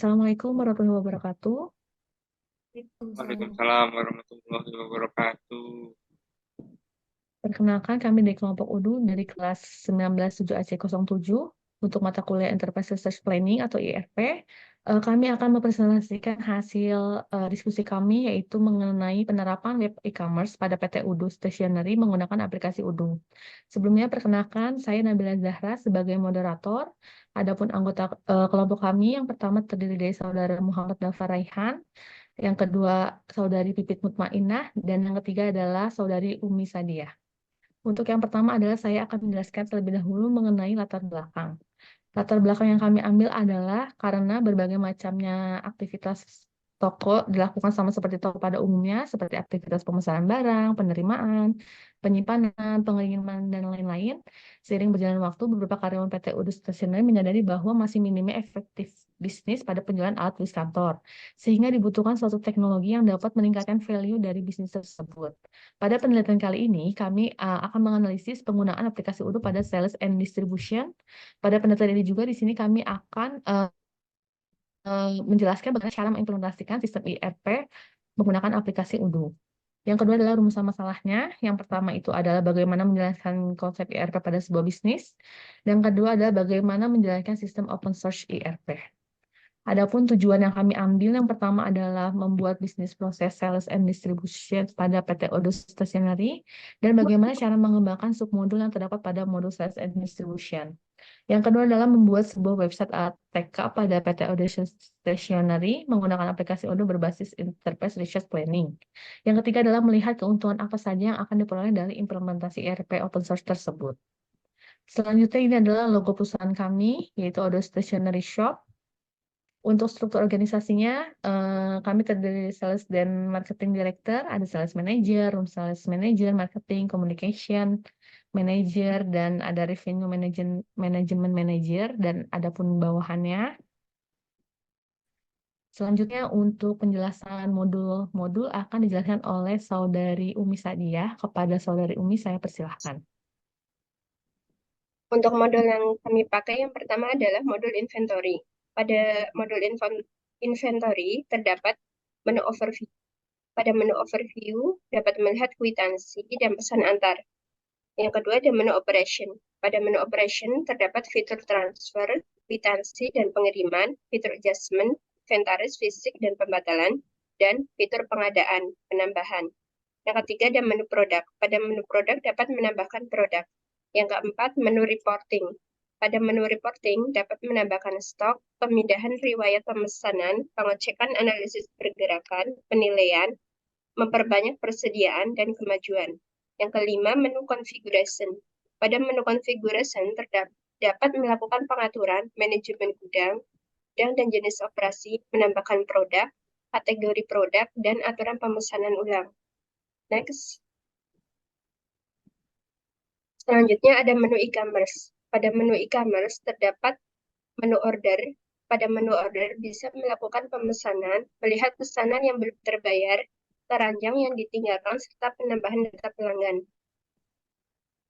Assalamualaikum warahmatullahi wabarakatuh. Waalaikumsalam warahmatullahi wabarakatuh. Perkenalkan kami dari kelompok UDU dari kelas 197AC07 untuk mata kuliah Enterprise Research Planning atau IRP. Kami akan mempresentasikan hasil diskusi kami yaitu mengenai penerapan web e-commerce pada PT UDU Stationery menggunakan aplikasi UDU. Sebelumnya perkenalkan saya Nabila Zahra sebagai moderator. Adapun anggota kelompok kami yang pertama terdiri dari saudara Muhammad Dafar Raihan, yang kedua saudari Pipit Mutmainah, dan yang ketiga adalah saudari Umi Sadiah. Untuk yang pertama adalah saya akan menjelaskan terlebih dahulu mengenai latar belakang. Latar belakang yang kami ambil adalah karena berbagai macamnya aktivitas toko dilakukan sama seperti toko pada umumnya, seperti aktivitas pemesanan barang, penerimaan, penyimpanan, pengiriman, dan lain-lain. Seiring berjalan waktu, beberapa karyawan PT Udus Stationery menyadari bahwa masih minimnya efektif bisnis pada penjualan alat tulis kantor, sehingga dibutuhkan suatu teknologi yang dapat meningkatkan value dari bisnis tersebut. Pada penelitian kali ini, kami akan menganalisis penggunaan aplikasi Udo pada sales and distribution. Pada penelitian ini juga di sini kami akan menjelaskan bagaimana cara mengimplementasikan sistem IRP menggunakan aplikasi Udo. Yang kedua adalah rumusan masalahnya. Yang pertama itu adalah bagaimana menjelaskan konsep IRP pada sebuah bisnis. Dan kedua adalah bagaimana menjalankan sistem open source IRP. Adapun tujuan yang kami ambil yang pertama adalah membuat bisnis proses sales and distribution pada PT Odus Stationery dan bagaimana cara mengembangkan submodul yang terdapat pada modul sales and distribution. Yang kedua adalah membuat sebuah website ATK pada PT Odus Stationery menggunakan aplikasi Odoo berbasis Enterprise Research Planning. Yang ketiga adalah melihat keuntungan apa saja yang akan diperoleh dari implementasi ERP open source tersebut. Selanjutnya ini adalah logo perusahaan kami, yaitu Odoo Stationery Shop. Untuk struktur organisasinya, kami terdiri dari sales dan marketing director, ada sales manager, room sales manager, marketing, communication manager, dan ada revenue management manager, dan ada pun bawahannya. Selanjutnya untuk penjelasan modul-modul akan dijelaskan oleh saudari Umi Sadiah. Kepada saudari Umi saya persilahkan. Untuk modul yang kami pakai yang pertama adalah modul inventory. Pada modul inventory terdapat menu overview. Pada menu overview dapat melihat kwitansi dan pesan antar. Yang kedua ada menu operation. Pada menu operation terdapat fitur transfer, kwitansi dan pengiriman, fitur adjustment, inventaris fisik dan pembatalan, dan fitur pengadaan, penambahan. Yang ketiga ada menu produk. Pada menu produk dapat menambahkan produk. Yang keempat, menu reporting. Pada menu reporting dapat menambahkan stok, pemindahan riwayat pemesanan, pengecekan analisis pergerakan, penilaian, memperbanyak persediaan dan kemajuan. Yang kelima, menu configuration. Pada menu configuration dapat melakukan pengaturan, manajemen gudang, dan jenis operasi, menambahkan produk, kategori produk, dan aturan pemesanan ulang. Next. Selanjutnya ada menu e-commerce. Pada menu e-commerce terdapat menu order. Pada menu order bisa melakukan pemesanan, melihat pesanan yang belum terbayar, keranjang yang ditinggalkan, serta penambahan data pelanggan.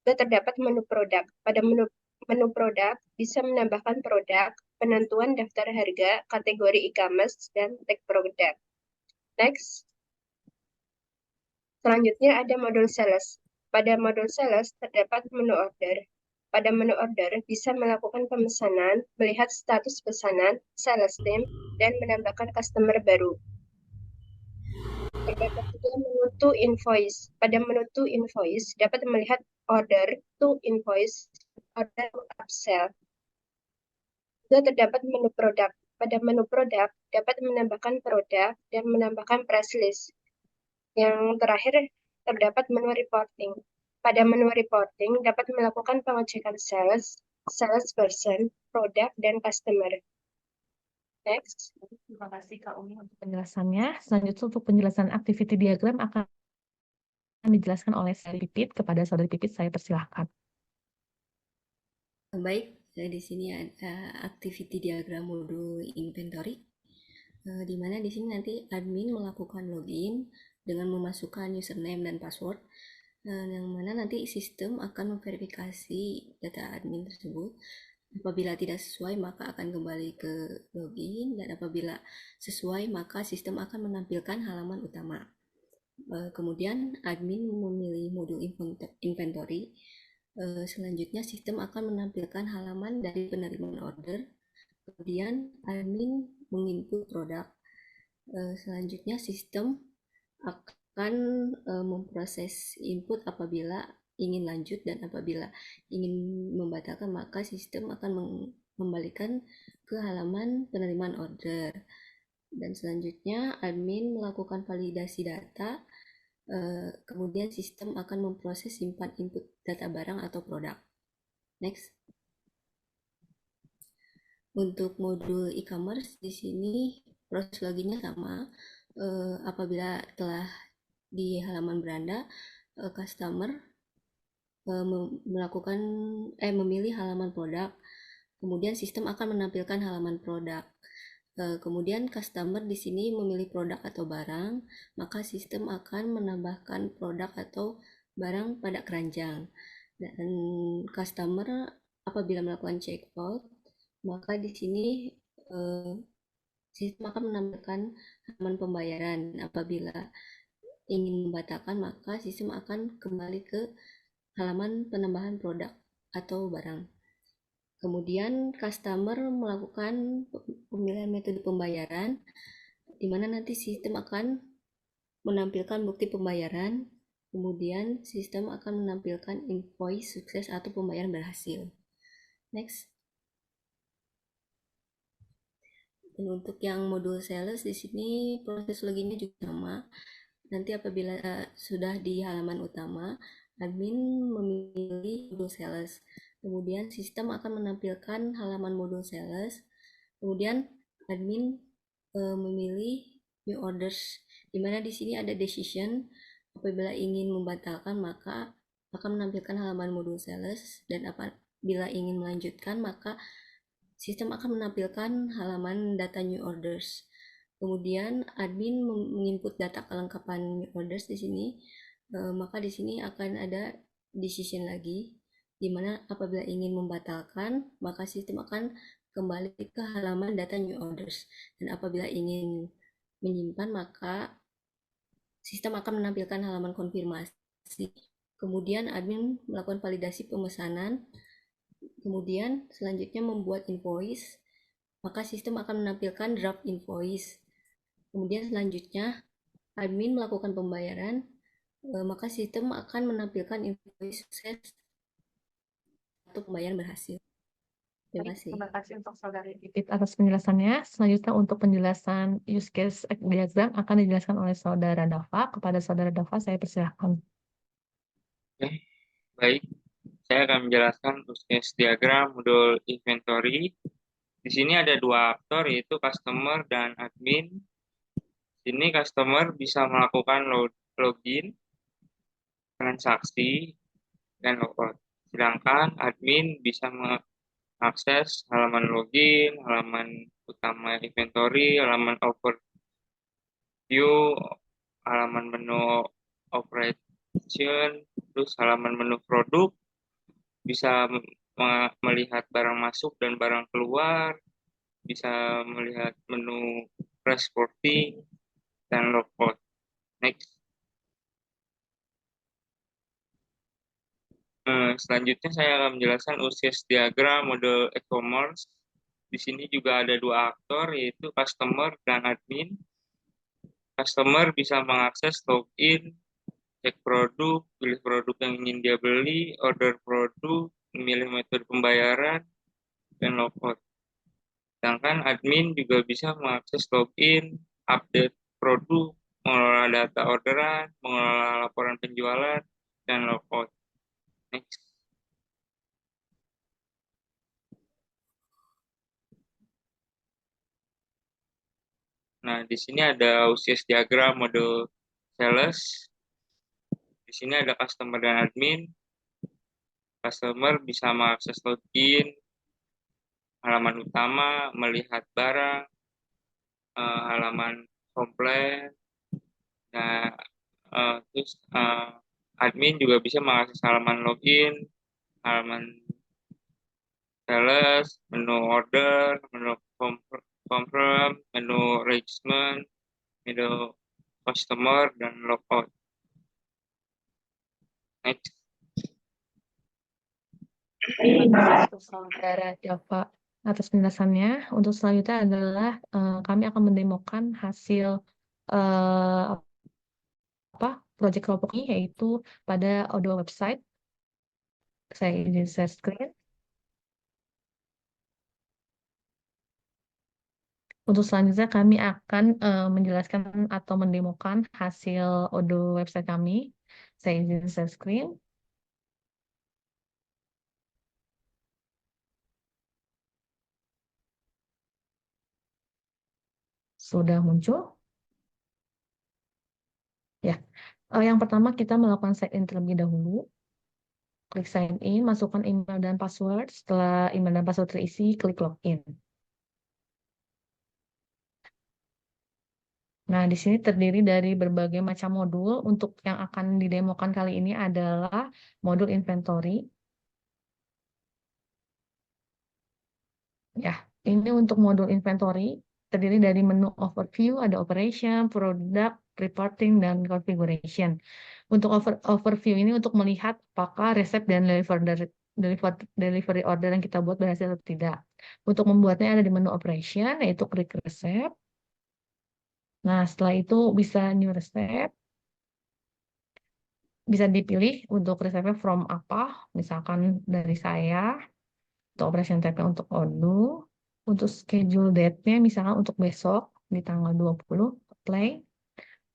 Juga terdapat menu produk. Pada menu produk bisa menambahkan produk, penentuan daftar harga, kategori e-commerce, dan tag produk. Next. Selanjutnya ada modul sales. Pada modul sales terdapat menu order. Pada menu order bisa melakukan pemesanan, melihat status pesanan, sales team, dan menambahkan customer baru. Terdapat juga menu to invoice. Pada menu to invoice dapat melihat order to invoice, order to upsell. Juga terdapat menu produk. Pada menu produk dapat menambahkan produk dan menambahkan price list. Yang terakhir terdapat menu reporting. Pada menu reporting dapat melakukan pengecekan sales, salesperson, produk, dan customer. Next. Terima kasih Kak Umi untuk penjelasannya. Selanjutnya untuk penjelasan activity diagram akan dijelaskan oleh Saudari Pipit. Kepada Saudari Pipit saya persilahkan. Baik, di sini ada activity diagram modul inventory, di mana di sini nanti admin melakukan login dengan memasukkan username dan password, yang mana nanti sistem akan memverifikasi data admin tersebut Apabila tidak sesuai, maka akan kembali ke login, dan apabila sesuai, maka sistem akan menampilkan halaman utama. Kemudian admin memilih modul inventory. Selanjutnya sistem akan menampilkan halaman dari penerimaan order. Kemudian admin menginput produk. Selanjutnya sistem akan memproses input apabila ingin lanjut, dan apabila ingin membatalkan, maka sistem akan mengembalikan ke halaman penerimaan order. Dan selanjutnya admin melakukan validasi data. Kemudian sistem akan memproses simpan input data barang atau produk. Next. Untuk modul e-commerce di sini proses loginnya sama. Apabila telah di halaman beranda, customer memilih halaman produk. Kemudian sistem akan menampilkan halaman produk. Kemudian customer di sini memilih produk atau barang, maka sistem akan menambahkan produk atau barang pada keranjang. Dan customer apabila melakukan checkout, maka di sini sistem akan menampilkan halaman pembayaran. Apabila ingin membatalkan, maka sistem akan kembali ke halaman penambahan produk atau barang. Kemudian customer melakukan pemilihan metode pembayaran, di mana nanti sistem akan menampilkan bukti pembayaran. Kemudian sistem akan menampilkan invoice sukses atau pembayaran berhasil. Next. Dan untuk yang modul sales di sini proses loginnya juga sama. Nanti apabila sudah di halaman utama, admin memilih modul sales. Kemudian sistem akan menampilkan halaman modul sales. Kemudian admin memilih new orders, di mana di sini ada decision. Apabila ingin membatalkan, maka akan menampilkan halaman modul sales, dan apabila ingin melanjutkan, maka sistem akan menampilkan halaman data new orders. Kemudian admin menginput data kelengkapan new orders di sini, maka di sini akan ada decision lagi, di mana apabila ingin membatalkan, maka sistem akan kembali ke halaman data new orders. Dan apabila ingin menyimpan, maka sistem akan menampilkan halaman konfirmasi. Kemudian admin melakukan validasi pemesanan. Kemudian selanjutnya membuat invoice, maka sistem akan menampilkan draft invoice. Kemudian selanjutnya admin melakukan pembayaran, maka sistem akan menampilkan invoice sukses atau pembayaran berhasil. Terima kasih. Terima kasih untuk Saudari Pipit atas penjelasannya. Selanjutnya untuk penjelasan use case diagram akan dijelaskan oleh Saudara Dava. Kepada Saudara Dava saya persilahkan. Oke, baik. Saya akan menjelaskan use case diagram modul inventory. Di sini ada dua aktor, yaitu customer dan admin. Di sini customer bisa melakukan login, transaksi, dan logout. Sedangkan admin bisa mengakses halaman login, halaman utama inventory, halaman overview, halaman menu operation, terus halaman menu produk, bisa melihat barang masuk dan barang keluar, bisa melihat menu reporting dan logout. Next. Selanjutnya saya akan menjelaskan use case diagram model e-commerce. Di sini juga ada dua aktor, yaitu customer dan admin. Customer bisa mengakses login, cek produk, pilih produk yang ingin dia beli, order produk, memilih metode pembayaran, dan logout. Sedangkan admin juga bisa mengakses login, update produk, mengelola data orderan, mengelola laporan penjualan, dan logout. Next. Nah, di sini ada use case diagram model sales. Di sini ada customer dan admin. Customer bisa mengakses login, halaman utama, melihat barang, halaman komplain. Nah, terus admin juga bisa mengakses halaman login, halaman sales, menu order, menu confirm, menu registration, menu customer, dan logout. Next. Terima kasih saudara Java atas penjelasannya. Untuk selanjutnya adalah kami akan mendemokan hasil eh, apa project kelompok ini, yaitu pada Odoo website. Saya izin share screen. Untuk selanjutnya kami akan menjelaskan atau mendemokan hasil Odoo website kami. Saya izin share screen. Sudah muncul? Ya. Yang pertama kita melakukan sign in terlebih dahulu. Klik sign in, masukkan email dan password. Setelah email dan password terisi, klik login. Nah, di sini terdiri dari berbagai macam modul. Untuk yang akan didemokan kali ini adalah modul inventory. Ya, ini untuk modul inventory terdiri dari menu overview, ada operation, product, reporting, dan configuration. Untuk overview ini untuk melihat apakah resep dan delivery order yang kita buat berhasil atau tidak. Untuk membuatnya ada di menu operation, yaitu klik resep. Nah, setelah itu bisa new resep. Bisa dipilih untuk resepnya from apa, misalkan dari saya, untuk operation type-nya untuk Odoo, untuk schedule date-nya misalkan untuk besok di tanggal 20, play.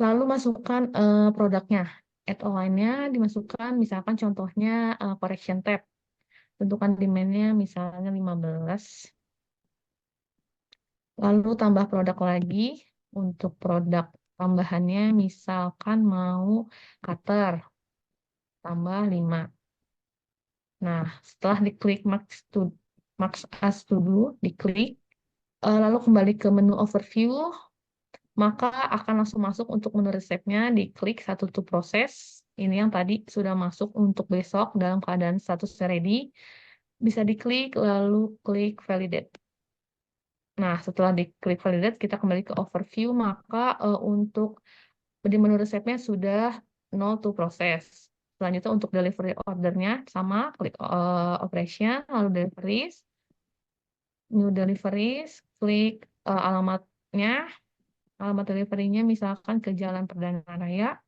Lalu masukkan produknya, add online-nya dimasukkan, misalkan contohnya correction tab. Tentukan demand-nya misalnya 15. Lalu tambah produk lagi, untuk produk tambahannya misalkan mau cutter, tambah 5. Nah, setelah diklik Mark as to do, diklik, lalu kembali ke menu overview, maka akan langsung masuk untuk menu resepnya, diklik satu to proses. Ini yang tadi sudah masuk untuk besok dalam keadaan statusnya ready. Bisa diklik, lalu klik validate. Nah, setelah diklik validate, kita kembali ke overview, maka untuk di menu resepnya sudah 0 to proses. Selanjutnya untuk delivery ordernya sama, klik operation, lalu deliveries, new deliveries, klik alamatnya, alamat deliverynya misalkan ke Jalan Perdana Raya.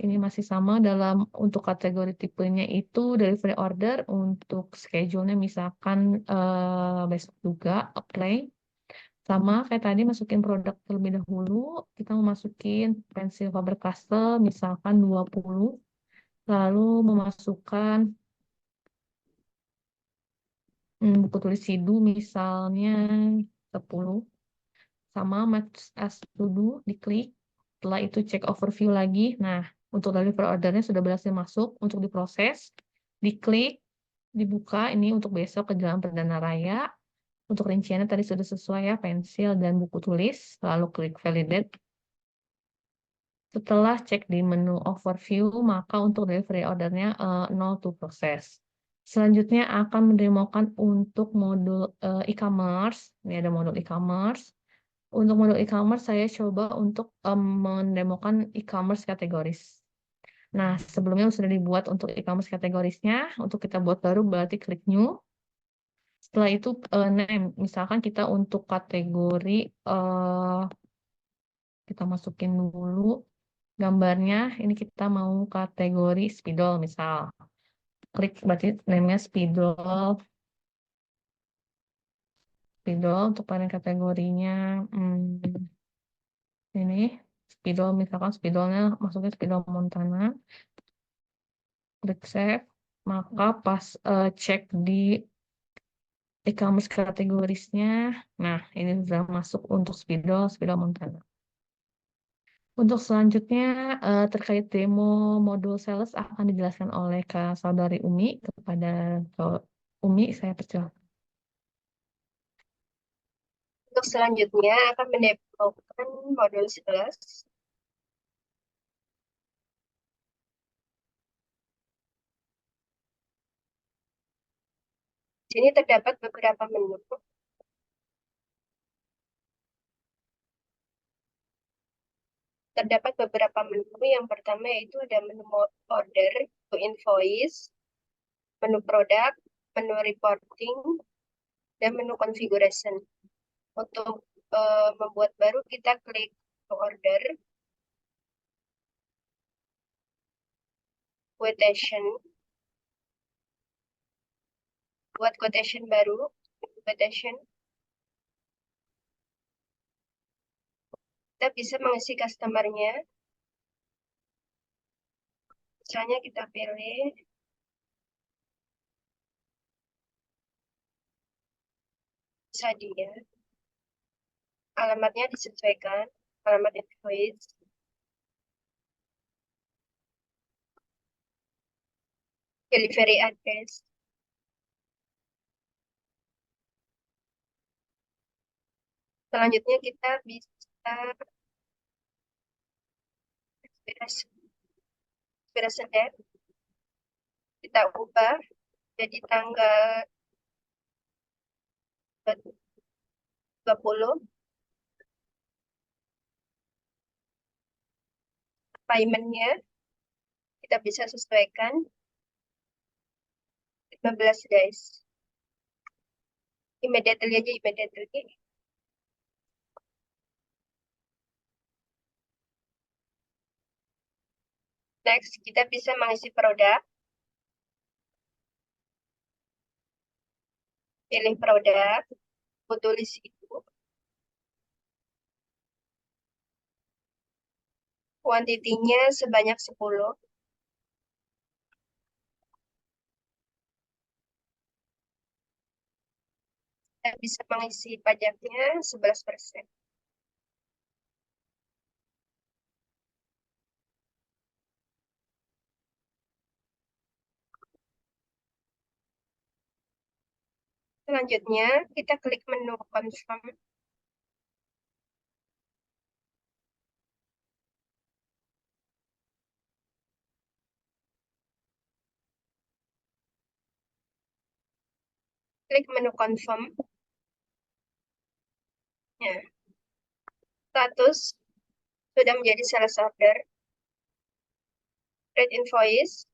Ini masih sama dalam untuk kategori tipenya itu delivery order, untuk schedule-nya misalkan besok juga, apply. Sama kayak tadi masukin produk terlebih dahulu, kita mau masukin pensil Faber-Castell misalkan 20, lalu memasukkan buku tulis Sidu misalnya 10, sama match as to do, diklik. Setelah itu cek overview lagi. Nah, untuk deliver ordernya sudah berhasil masuk, untuk diproses, diklik, dibuka ini untuk besok ke Jalan Perdana Raya. Untuk rinciannya tadi sudah sesuai ya, pensil dan buku tulis, lalu klik validate. Setelah cek di menu overview, maka untuk delivery ordernya 0 to proses. Selanjutnya akan mendemokan untuk modul e-commerce. Ini ada modul e-commerce. Untuk modul e-commerce saya coba untuk mendemokan e-commerce kategoris. Nah, sebelumnya sudah dibuat untuk e-commerce kategorisnya. Untuk kita buat baru berarti klik new. Setelah itu name. Misalkan kita untuk kategori kita masukin dulu gambarnya. Ini kita mau kategori spidol misal. Klik berarti name-nya spidol. Spidol untuk pada kategorinya ini spidol, misalkan spidolnya masuknya spidol Montana. Klik save, maka pas cek di e-commerce kategorisnya, nah ini sudah masuk untuk spidol Montana. Untuk selanjutnya terkait demo modul sales akan dijelaskan oleh Kak Saudari Umi. Kepada Kak Umi, saya persilakan. Untuk selanjutnya akan mendemokan modul sales. Di sini terdapat beberapa menu. Terdapat beberapa menu. Yang pertama yaitu ada menu order, to invoice, menu produk, menu reporting, dan menu configuration. Untuk membuat baru, kita klik order, quotation, buat quotation baru, quotation. Kita bisa mengisi customer-nya. Misalnya kita pilih Sadia. Alamatnya disesuaikan, alamat invoice. Delivery address. Selanjutnya kita bisa expiration date. Kita ubah jadi tanggal 20. Payment-nya kita bisa sesuaikan 15 days. Immediately aja, immediately. Next, kita bisa mengisi produk. Pilih produk, tulis itu. Kuantitinya sebanyak 10. Kita bisa mengisi pajaknya 11%. Selanjutnya, kita klik menu confirm. Klik menu confirm. Ya. Status sudah menjadi sales order. Create invoice.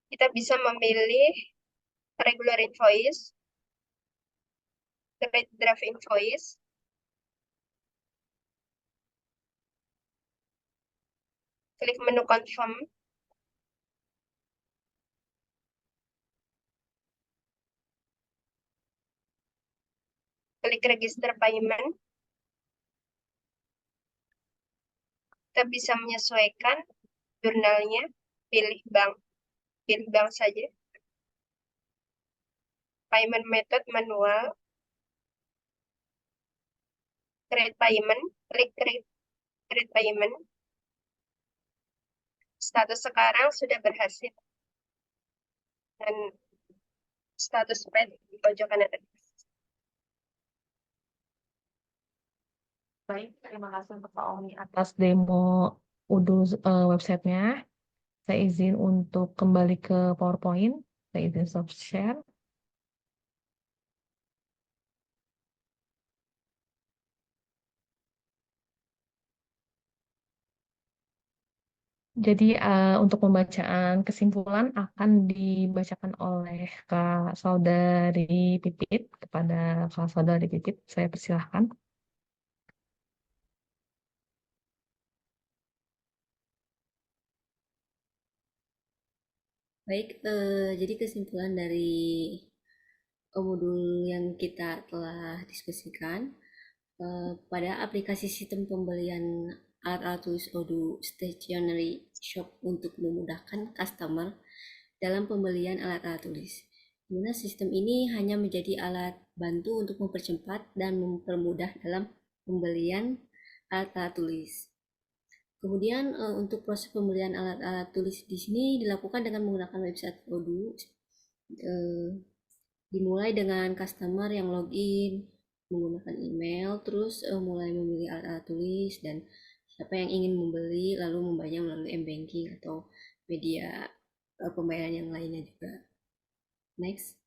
Kita bisa memilih regular invoice, create draft invoice, klik menu confirm, klik register payment. Kita bisa menyesuaikan jurnalnya, pilih bank saja. Payment method manual, create payment, klik create payment. Status sekarang sudah berhasil. Dan status paid di pojok kanan atas. Baik, terima kasih untuk Pak Omi atas demo Udo websitenya. Saya izin untuk kembali ke PowerPoint. Saya izin stop share. Jadi untuk pembacaan kesimpulan akan dibacakan oleh Kak Saudari Pipit. Kepada Kak Saudari Pipit, saya persilahkan. Baik, jadi kesimpulan dari modul yang kita telah diskusikan, pada aplikasi sistem pembelian alat-alat tulis Odoo Stationery Shop untuk memudahkan customer dalam pembelian alat-alat tulis. Di mana sistem ini hanya menjadi alat bantu untuk mempercepat dan mempermudah dalam pembelian alat-alat tulis. Kemudian untuk proses pembelian alat-alat tulis di sini dilakukan dengan menggunakan website Odoo. Dimulai dengan customer yang login menggunakan email, terus mulai memilih alat-alat tulis dan siapa yang ingin membeli lalu membayar melalui m-banking atau media pembayaran yang lainnya juga. Next.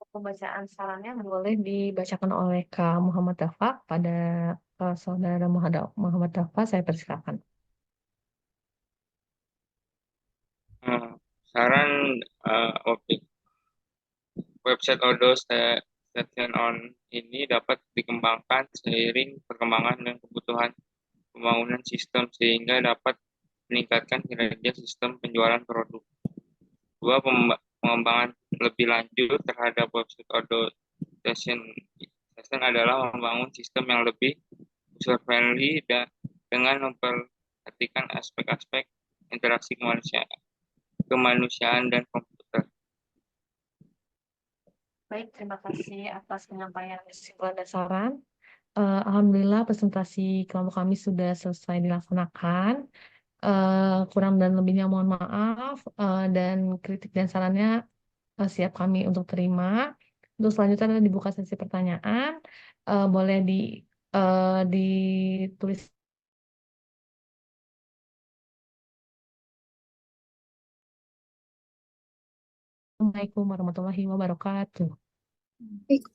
Pembacaan sarannya boleh dibacakan oleh Kak Muhammad Dafa. Pada Saudara Muhammad Dafa, saya persilakan. Saran website Odo Station On ini dapat dikembangkan seiring perkembangan dan kebutuhan pembangunan sistem sehingga dapat meningkatkan kinerja sistem penjualan produk. Dua, pengembangan lebih lanjut terhadap website Odo Station adalah membangun sistem yang lebih user friendly dan dengan memperhatikan aspek-aspek interaksi kemanusiaan dan komputer. Baik, terima kasih atas penyampaian kesimpulan dan saran. Alhamdulillah presentasi kelompok kami sudah selesai dilaksanakan. Kurang dan lebihnya mohon maaf, dan kritik dan sarannya siap kami untuk terima. Untuk selanjutnya adalah dibuka sesi pertanyaan. Boleh ditulis. Assalamualaikum warahmatullahi wabarakatuh. Baik.